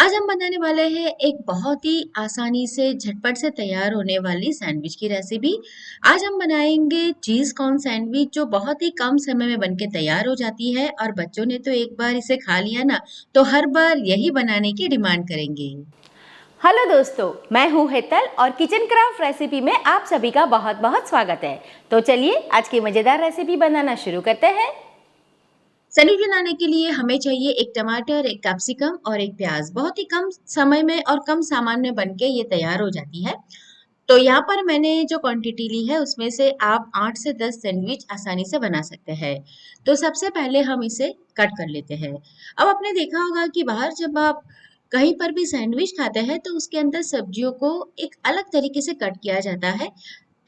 आज हम बनाने वाले हैं एक बहुत ही आसानी से झटपट से तैयार होने वाली सैंडविच की रेसिपी। आज हम बनाएंगे चीज कॉर्न सैंडविच जो बहुत ही कम समय में बनके तैयार हो जाती है और बच्चों ने तो एक बार इसे खा लिया ना तो हर बार यही बनाने की डिमांड करेंगे। हेलो दोस्तों, मैं हूँ हेतल और किचन क्राफ्ट रेसिपी में आप सभी का बहुत बहुत स्वागत है। तो चलिए आज की मज़ेदार रेसिपी बनाना शुरू करते हैं। सैंडविच बनाने के लिए हमें चाहिए एक टमाटर, एक कैप्सिकम और एक प्याज। बहुत ही कम समय में और कम सामान में बनके ये तैयार हो जाती है। तो यहाँ पर मैंने जो क्वांटिटी ली है उसमें से आप 8 से 10 सैंडविच आसानी से बना सकते हैं। तो सबसे पहले हम इसे कट कर लेते हैं। अब आपने देखा होगा कि बाहर जब आप कहीं पर भी सैंडविच खाते हैं तो उसके अंदर सब्जियों को एक अलग तरीके से कट किया जाता है।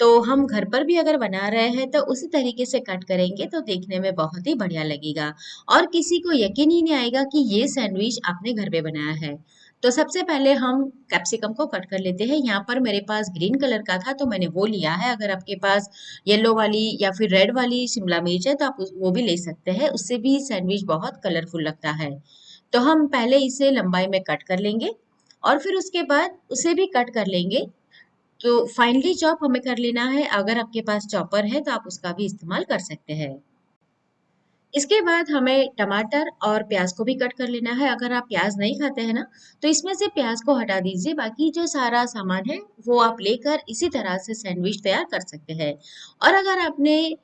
तो हम घर पर भी अगर बना रहे हैं तो उसी तरीके से कट करेंगे तो देखने में बहुत ही बढ़िया लगेगा और किसी को यकीन ही नहीं आएगा कि ये सैंडविच आपने घर पे बनाया है। तो सबसे पहले हम कैप्सिकम को कट कर लेते हैं। यहाँ पर मेरे पास ग्रीन कलर का था तो मैंने वो लिया है। अगर आपके पास येलो वाली या फिर रेड वाली शिमला मिर्च है तो आप वो भी ले सकते हैं। उससे भी सैंडविच बहुत कलरफुल लगता है। तो हम पहले इसे लंबाई में कट कर लेंगे और फिर उसके बाद उसे भी कट कर लेंगे। तो फाइनली चॉप हमें कर लेना है। अगर आपके पास चॉपर है तो आप उसका भी इस्तेमाल कर सकते हैं। इसके बाद हमें टमाटर और प्याज को भी कट कर लेना है। अगर आप प्याज नहीं खाते हैं ना तो इसमें से प्याज को हटा दीजिए। बाकी जो सारा सामान है वो आप लेकर इसी तरह से सैंडविच तैयार कर सकते हैं। और अगर आपने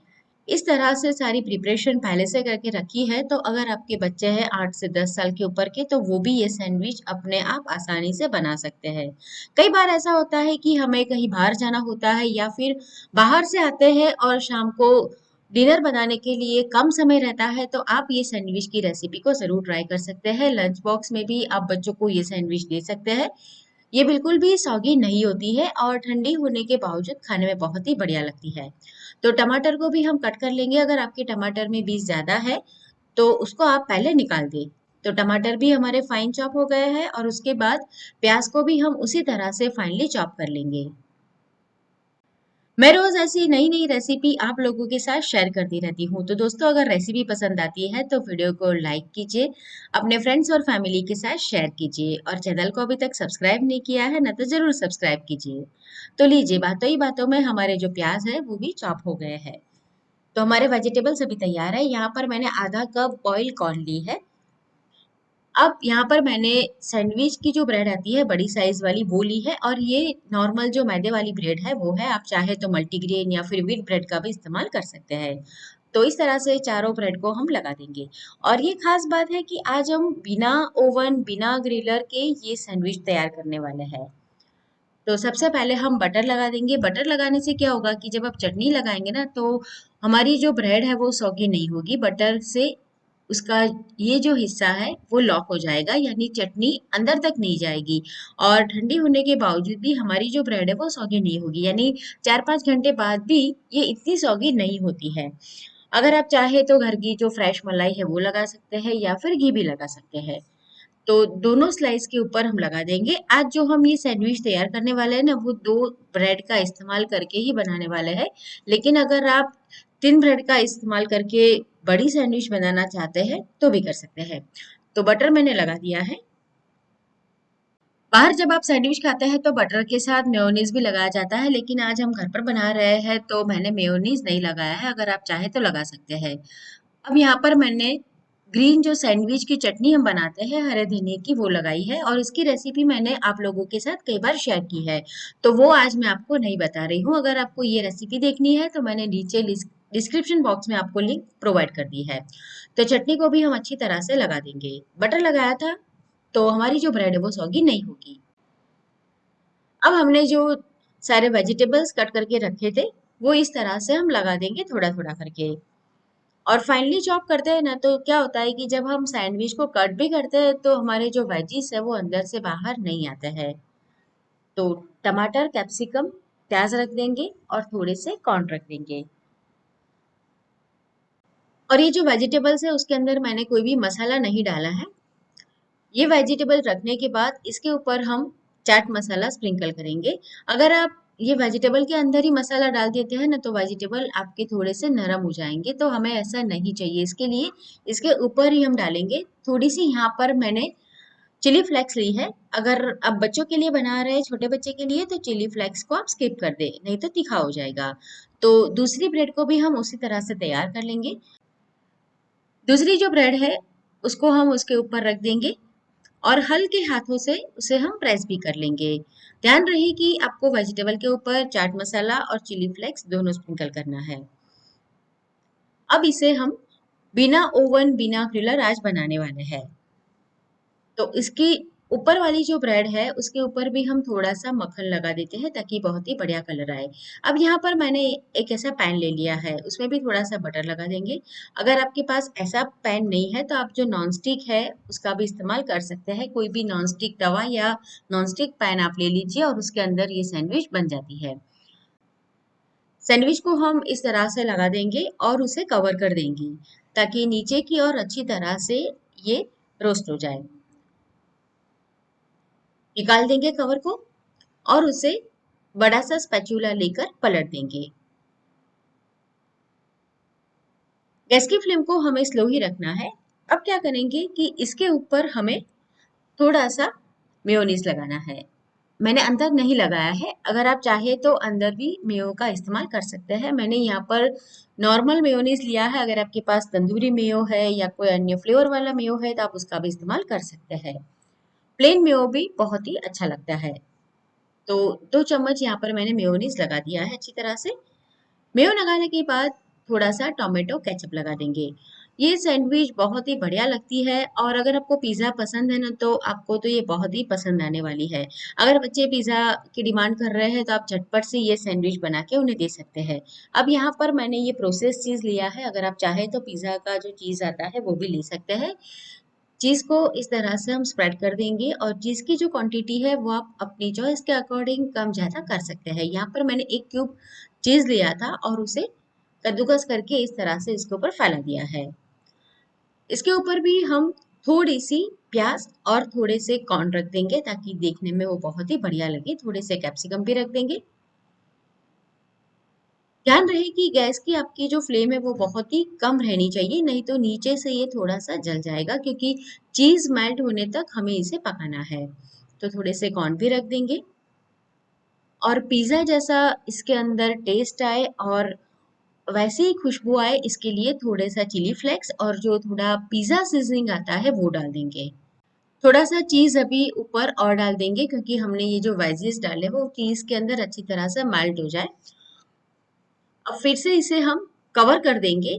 इस तरह से सारी प्रिपरेशन पहले से करके रखी है तो अगर आपके बच्चे हैं 8 से 10 साल के ऊपर के तो वो भी ये सैंडविच अपने आप आसानी से बना सकते हैं। कई बार ऐसा होता है कि हमें कहीं बाहर जाना होता है या फिर बाहर से आते हैं और शाम को डिनर बनाने के लिए कम समय रहता है तो आप ये सैंडविच की रेसिपी को ज़रूर ट्राई कर सकते हैं। लंच बॉक्स में भी आप बच्चों को ये सैंडविच दे सकते हैं। ये बिल्कुल भी सौगी नहीं होती है और ठंडी होने के बावजूद खाने में बहुत ही बढ़िया लगती है। तो टमाटर को भी हम कट कर लेंगे। अगर आपके टमाटर में बीज ज़्यादा है तो उसको आप पहले निकाल दें। तो टमाटर भी हमारे फाइन चॉप हो गए हैं और उसके बाद प्याज को भी हम उसी तरह से फाइनली चॉप कर लेंगे। मैं रोज ऐसी नई नई रेसिपी आप लोगों के साथ शेयर करती रहती हूँ। तो दोस्तों अगर रेसिपी पसंद आती है तो वीडियो को लाइक कीजिए, अपने फ्रेंड्स और फैमिली के साथ शेयर कीजिए और चैनल को अभी तक सब्सक्राइब नहीं किया है ना तो जरूर सब्सक्राइब कीजिए। तो लीजिए बातों ही बातों में हमारे जो प्याज है वो भी चॉप हो गए हैं। तो हमारे वेजिटेबल्स अभी तैयार है। यहाँ पर मैंने आधा कप बॉइल कॉर्न ली है। अब यहाँ पर मैंने सैंडविच की जो ब्रेड आती है बड़ी साइज वाली वो ली है और ये नॉर्मल जो मैदे वाली ब्रेड है वो है। आप चाहे तो मल्टीग्रेन या फिर व्हीट ब्रेड का भी इस्तेमाल कर सकते हैं। तो इस तरह से चारों ब्रेड को हम लगा देंगे। और ये खास बात है कि आज हम बिना ओवन बिना ग्रिलर के ये सैंडविच तैयार करने वाले हैं। तो सबसे पहले हम बटर लगा देंगे। बटर लगाने से क्या होगा कि जब आप चटनी लगाएंगे ना तो हमारी जो ब्रेड है वो सौगी नहीं होगी। बटर से उसका ये जो हिस्सा है वो लॉक हो जाएगा यानी चटनी अंदर तक नहीं जाएगी। और ठंडी होने के बावजूद भी हमारी जो ब्रेड है वो सौगी नहीं होगी यानी 4-5 घंटे बाद भी ये इतनी सौगी नहीं होती है। अगर आप चाहे तो घर की जो फ्रेश मलाई है वो लगा सकते हैं या फिर घी भी लगा सकते हैं। तो दोनों स्लाइस के ऊपर हम लगा देंगे। आज जो हम ये सैंडविच तैयार करने वाले हैं ना वो 2 ब्रेड का इस्तेमाल करके ही बनाने वाले हैं। लेकिन अगर आप 3 ब्रेड का इस्तेमाल करके बड़ी सैंडविच बनाना चाहते हैं तो भी कर सकते हैं। तो बटर मैंने लगा दिया है। बाहर जब आप सैंडविच खाते हैं तो बटर के साथ मेयोनीज भी लगाया जाता है लेकिन आज हम घर पर बना रहे हैं तो मैंने मेयोनीज नहीं लगाया है। अगर आप चाहे तो लगा सकते हैं। अब यहाँ पर मैंने ग्रीन जो सैंडविच की चटनी हम बनाते हैं हरे धनिए की वो लगाई है और इसकी रेसिपी मैंने आप लोगों के साथ कई बार शेयर की है। तो वो आज मैं आपको नहीं बता रही हूँ। अगर आपको ये रेसिपी देखनी है तो मैंने नीचे डिस्क्रिप्शन बॉक्स में आपको लिंक प्रोवाइड कर दी है। तो चटनी को भी हम अच्छी तरह से लगा देंगे। बटर लगाया था तो हमारी जो ब्रेड है वो सौगी नहीं होगी। अब हमने जो सारे वेजिटेबल्स कट करके रखे थे वो इस तरह से हम लगा देंगे थोड़ा थोड़ा करके। और फाइनली चॉप करते हैं ना तो क्या होता है कि जब हम सैंडविच को कट भी करते हैं तो हमारे जो वेजीज है वो अंदर से बाहर नहीं आते हैं। तो टमाटर कैप्सिकम प्याज रख देंगे और थोड़े से कॉर्न रख देंगे। और ये जो वेजिटेबल्स है उसके अंदर मैंने कोई भी मसाला नहीं डाला है। ये वेजिटेबल रखने के बाद इसके ऊपर हम चाट मसाला स्प्रिंकल करेंगे। अगर आप ये वेजिटेबल के अंदर ही मसाला डाल देते हैं ना तो वेजिटेबल आपके थोड़े से नरम हो जाएंगे तो हमें ऐसा नहीं चाहिए। इसके लिए इसके ऊपर ही हम डालेंगे। थोड़ी सी यहाँ पर मैंने चिली फ्लेक्स ली है। अगर आप बच्चों के लिए बना रहे हैं, छोटे बच्चे के लिए, तो चिली फ्लेक्स को आप स्किप कर दें, नहीं तो तीखा हो जाएगा। तो दूसरी ब्रेड को भी हम उसी तरह से तैयार कर लेंगे। दूसरी जो ब्रेड है उसको हम उसके ऊपर रख देंगे और हल्के हाथों से उसे हम प्रेस भी कर लेंगे। ध्यान रहे कि आपको वेजिटेबल के ऊपर चाट मसाला और चिली फ्लेक्स दोनों स्प्रिंकल करना है। अब इसे हम बिना ओवन बिना ग्रिलर आज बनाने वाले हैं। तो इसकी ऊपर वाली जो ब्रेड है उसके ऊपर भी हम थोड़ा सा मक्खन लगा देते हैं ताकि बहुत ही बढ़िया कलर आए। अब यहाँ पर मैंने एक ऐसा पैन ले लिया है, उसमें भी थोड़ा सा बटर लगा देंगे। अगर आपके पास ऐसा पैन नहीं है तो आप जो नॉन स्टिक है उसका भी इस्तेमाल कर सकते हैं। कोई भी नॉन स्टिक तवा या नॉन स्टिक पैन आप ले लीजिए और उसके अंदर ये सैंडविच बन जाती है। सैंडविच को हम इस तरह से लगा देंगे और उसे कवर कर देंगे ताकि नीचे की ओर अच्छी तरह से ये रोस्ट हो जाए। निकाल देंगे कवर को और उसे बड़ा सा स्पैचुला लेकर पलट देंगे। गैस की फ्लेम को हमें स्लो ही रखना है। अब क्या करेंगे कि इसके ऊपर हमें थोड़ा सा मेयोनीज लगाना है। मैंने अंदर नहीं लगाया है, अगर आप चाहे तो अंदर भी मेयो का इस्तेमाल कर सकते हैं। मैंने यहाँ पर नॉर्मल मेयोनीज लिया है। अगर आपके पास तंदूरी मेयो है या कोई अन्य फ्लेवर वाला मेयो है तो आप उसका भी इस्तेमाल कर सकते हैं। प्लेन मेयो भी बहुत ही अच्छा लगता है। तो 2 चम्मच यहाँ पर मैंने मेयोनीज लगा दिया है अच्छी तरह से। मेयो लगाने के बाद थोड़ा सा टोमेटो केचप लगा देंगे। ये सैंडविच बहुत ही बढ़िया लगती है और अगर आपको पिज़्ज़ा पसंद है ना तो आपको तो ये बहुत ही पसंद आने वाली है। अगर बच्चे पिज़्ज़ा की डिमांड कर रहे हैं तो आप झटपट से ये सैंडविच बना के उन्हें दे सकते हैं। अब यहाँ पर मैंने ये प्रोसेस चीज़ लिया है, अगर आप चाहें तो पिज़्ज़ा का जो चीज़ आता है वो भी ले सकते हैं। चीज़ को इस तरह से हम स्प्रेड कर देंगे और चीज़ की जो क्वांटिटी है वो आप अपनी चॉइस के अकॉर्डिंग कम ज़्यादा कर सकते हैं। यहाँ पर मैंने 1 क्यूब चीज़ लिया था और उसे कद्दूकस करके इस तरह से इसके ऊपर फैला दिया है। इसके ऊपर भी हम थोड़ी सी प्याज और थोड़े से कॉर्न रख देंगे ताकि देखने में वो बहुत ही बढ़िया लगे। थोड़े से कैप्सिकम भी रख देंगे। ध्यान रहे कि गैस की आपकी जो फ्लेम है वो बहुत ही कम रहनी चाहिए, नहीं तो नीचे से ये थोड़ा सा जल जाएगा क्योंकि चीज मेल्ट होने तक हमें इसे पकाना है। तो थोड़े से कॉर्न भी रख देंगे और पिज्जा जैसा इसके अंदर टेस्ट आए और वैसे ही खुशबू आए इसके लिए थोड़े सा चिली फ्लेक्स और जो थोड़ा पिज्जा सीजनिंग आता है वो डाल देंगे। थोड़ा सा चीज अभी ऊपर और डाल देंगे क्योंकि हमने ये जो वेजीज डाले वो चीज के अंदर अच्छी तरह से मेल्ट हो जाए। अब फिर से इसे हम कवर कर देंगे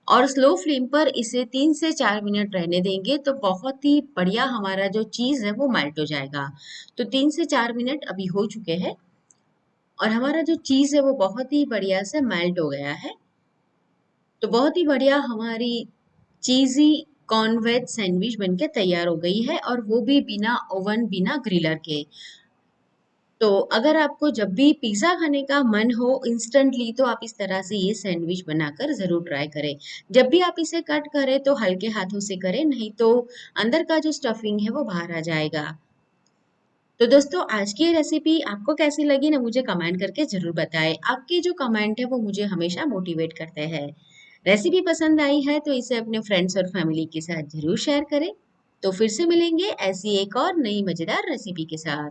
और स्लो फ्लेम पर इसे 3 से 4 मिनट रहने देंगे तो बहुत ही बढ़िया हमारा जो चीज़ है वो मेल्ट हो जाएगा। तो 3 से 4 मिनट अभी हो चुके हैं और हमारा जो चीज़ है वो बहुत ही बढ़िया से मेल्ट हो गया है। तो बहुत ही बढ़िया हमारी चीज़ी कॉर्न वेज सैंडविच बनके तैयार हो गई है और वो भी बिना ओवन बिना ग्रिलर के। तो अगर आपको जब भी पिज़्ज़ा खाने का मन हो इंस्टेंटली तो आप इस तरह से ये सैंडविच बनाकर ज़रूर ट्राई करें। जब भी आप इसे कट करें तो हल्के हाथों से करें, नहीं तो अंदर का जो स्टफिंग है वो बाहर आ जाएगा। तो दोस्तों आज की ये रेसिपी आपको कैसी लगी ना मुझे कमेंट करके ज़रूर बताएं। आपके जो कमेंट है वो मुझे हमेशा मोटिवेट करते हैं। रेसिपी पसंद आई है तो इसे अपने फ्रेंड्स और फैमिली के साथ ज़रूर शेयर करें। तो फिर से मिलेंगे ऐसी एक और नई मज़ेदार रेसिपी के साथ।